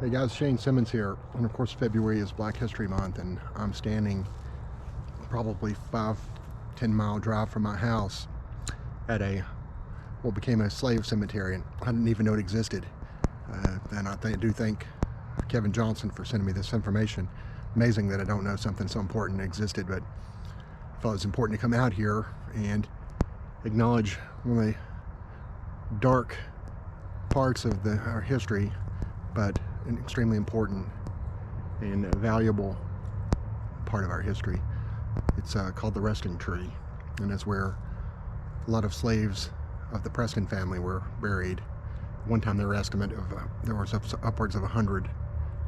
Hey guys, Shane Simmons here, and of course February is Black History Month, and I'm standing probably 5-10 mile drive from my house at what became a slave cemetery, and I didn't even know it existed. And I do thank Kevin Johnson for sending me this information. Amazing that I don't know something so important existed, but I thought it was important to come out here and acknowledge one of the dark parts of our history, but an extremely important and valuable part of our history. It's called the resting tree, and it's where a lot of slaves of the Preston family were buried. One time there were estimate of there was upwards of 100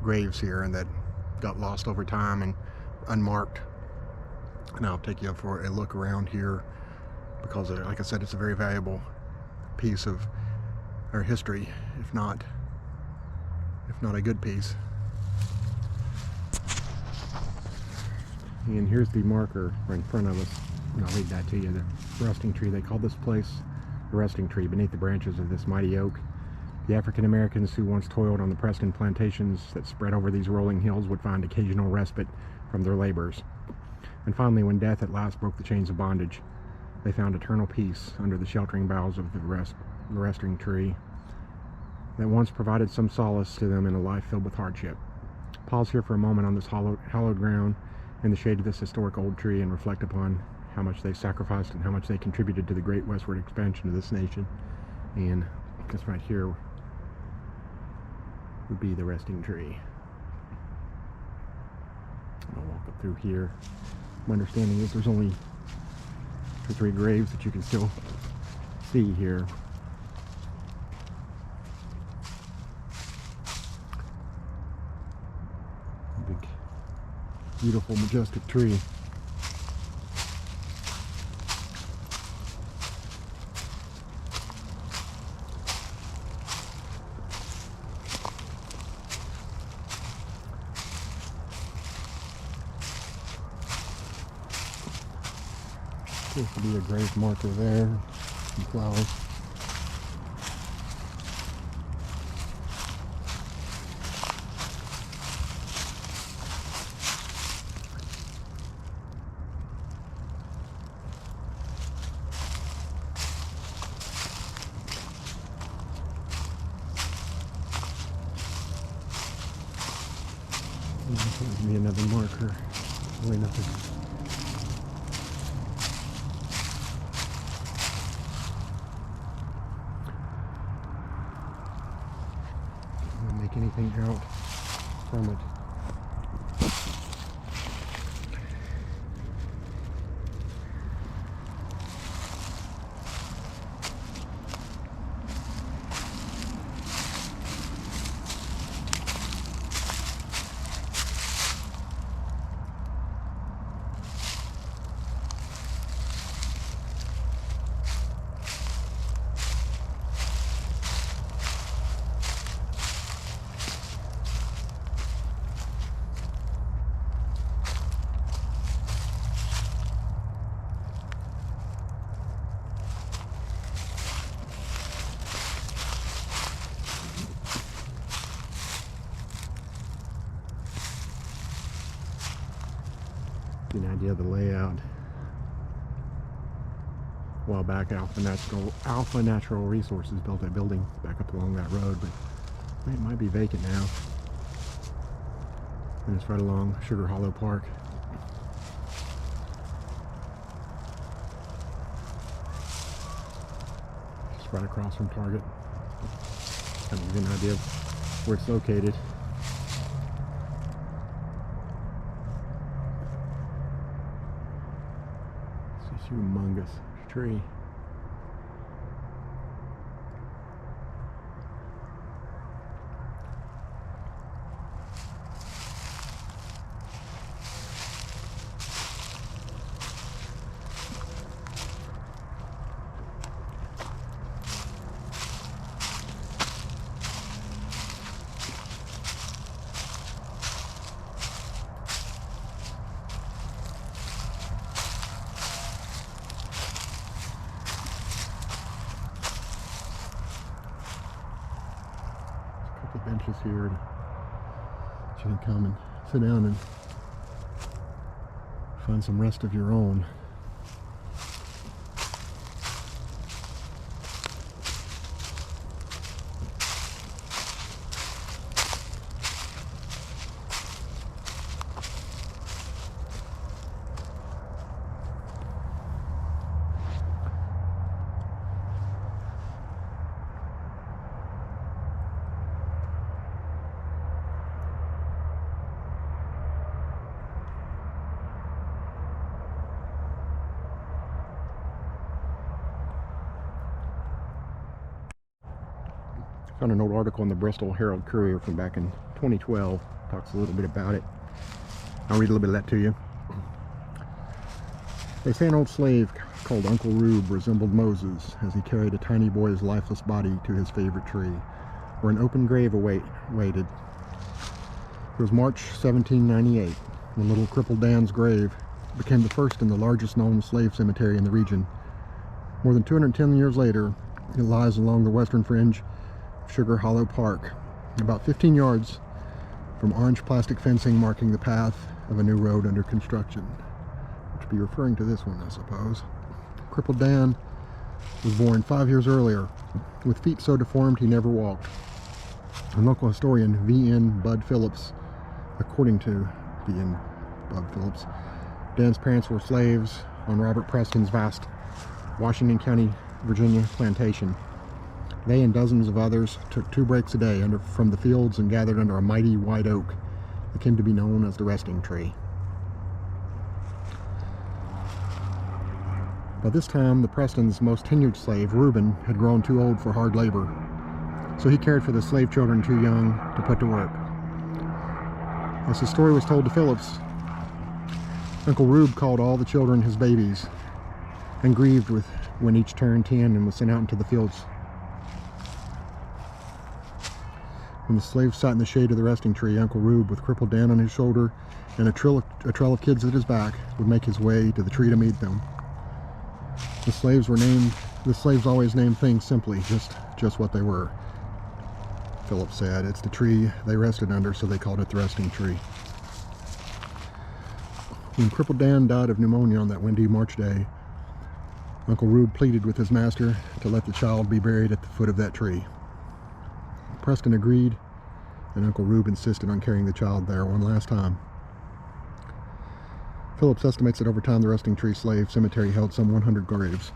graves here, and that got lost over time and unmarked. And I'll take you for a look around here because, like I said, it's a very valuable piece of our history, if not a good piece. And here's the marker right in front of us, and I'll read that to you. The resting tree. They call this place the resting tree. Beneath the branches of this mighty oak, the African Americans who once toiled on the Preston plantations that spread over these rolling hills would find occasional respite from their labors. And finally, when death at last broke the chains of bondage, they found eternal peace under the sheltering boughs of the resting tree that once provided some solace to them in a life filled with hardship. Pause here for a moment on this hallowed ground in the shade of this historic old tree and reflect upon how much they sacrificed and how much they contributed to the great westward expansion of this nation. And this right here would be the resting tree. I'll walk up through here. My understanding is there's only 2 or 3 graves that you can still see here. Big, beautiful, majestic tree. There should be a grave marker there, some flowers. There's be another marker. Really nothing. Make anything out from it. An idea of the layout. A while back, Alpha Natural Resources built that building back up along that road, but it might be vacant now. And it's right along Sugar Hollow Park. Just right across from Target. Kind of give you an idea of where it's located. Humongous tree. Benches here. You can come and sit down and find some rest of your own. Found an old article in the Bristol Herald Courier from back in 2012. Talks a little bit about it. I'll read a little bit of that to you. They say an old slave called Uncle Rube resembled Moses as he carried a tiny boy's lifeless body to his favorite tree, where an open grave waited. It was March 1798 when little Crippled Dan's grave became the first and the largest known slave cemetery in the region. More than 210 years later, it lies along the western fringe Sugar Hollow Park, about 15 yards from orange plastic fencing marking the path of a new road under construction. Which would be referring to this one, I suppose. Crippled Dan was born 5 years earlier, with feet so deformed he never walked. A local historian, V.N. Bud Phillips, according to V.N. Bud Phillips, Dan's parents were slaves on Robert Preston's vast Washington County, Virginia plantation. They and dozens of others took 2 breaks a day from the fields and gathered under a mighty white oak that came to be known as the resting tree. By this time, the Prestons' most tenured slave, Reuben, had grown too old for hard labor, so he cared for the slave children too young to put to work. As his story was told to Phillips, Uncle Rube called all the children his babies and grieved when each turned 10 and was sent out into the fields. When the slaves sat in the shade of the resting tree, Uncle Rube, with Crippled Dan on his shoulder and a trail of kids at his back, would make his way to the tree to meet them. The slaves always named things simply, just what they were. Phillips said, it's the tree they rested under, so they called it the resting tree. When Crippled Dan died of pneumonia on that windy March day, Uncle Rube pleaded with his master to let the child be buried at the foot of that tree. Preston agreed, and Uncle Rube insisted on carrying the child there one last time. Phillips estimates that over time the resting tree slave cemetery held some 100 graves.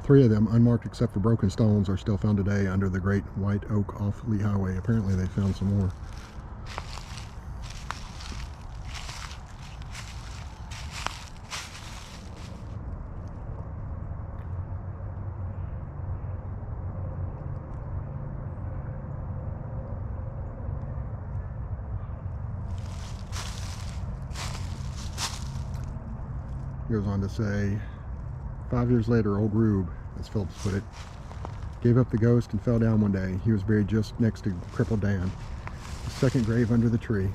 3 of them, unmarked except for broken stones, are still found today under the great white oak off Lee Highway. Apparently they found some more. Goes on to say, 5 years later, old Rube, as Phillips put it, gave up the ghost and fell down one day. He was buried just next to Crippled Dan, the second grave under the tree.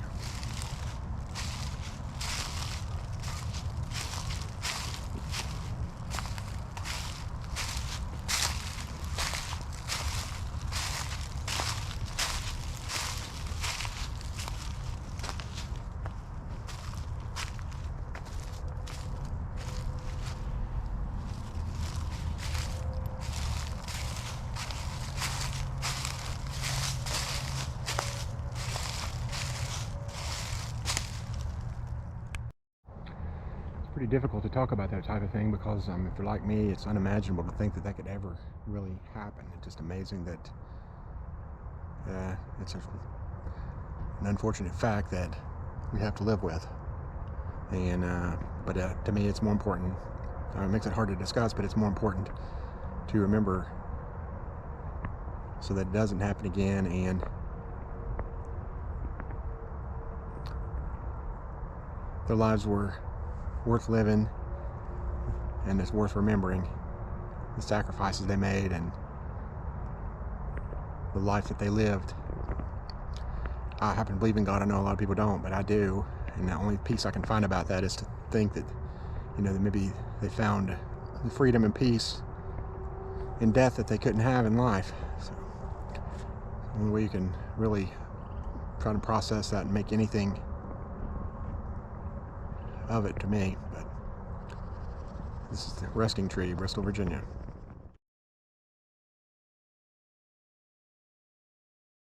Pretty difficult to talk about that type of thing because if you're like me, it's unimaginable to think that that could ever really happen. It's just amazing that it's an unfortunate fact that we have to live with. And but to me, it's more important. It makes it hard to discuss, but it's more important to remember so that it doesn't happen again, and their lives were worth living, and it's worth remembering the sacrifices they made and the life that they lived. I happen to believe in God. I know a lot of people don't, but I do, and the only piece I can find about that is to think that, you know, that maybe they found the freedom and peace in death that they couldn't have in life. So the only way you can really trying to process that and make anything of it to me. But this is the resting tree, Bristol, Virginia.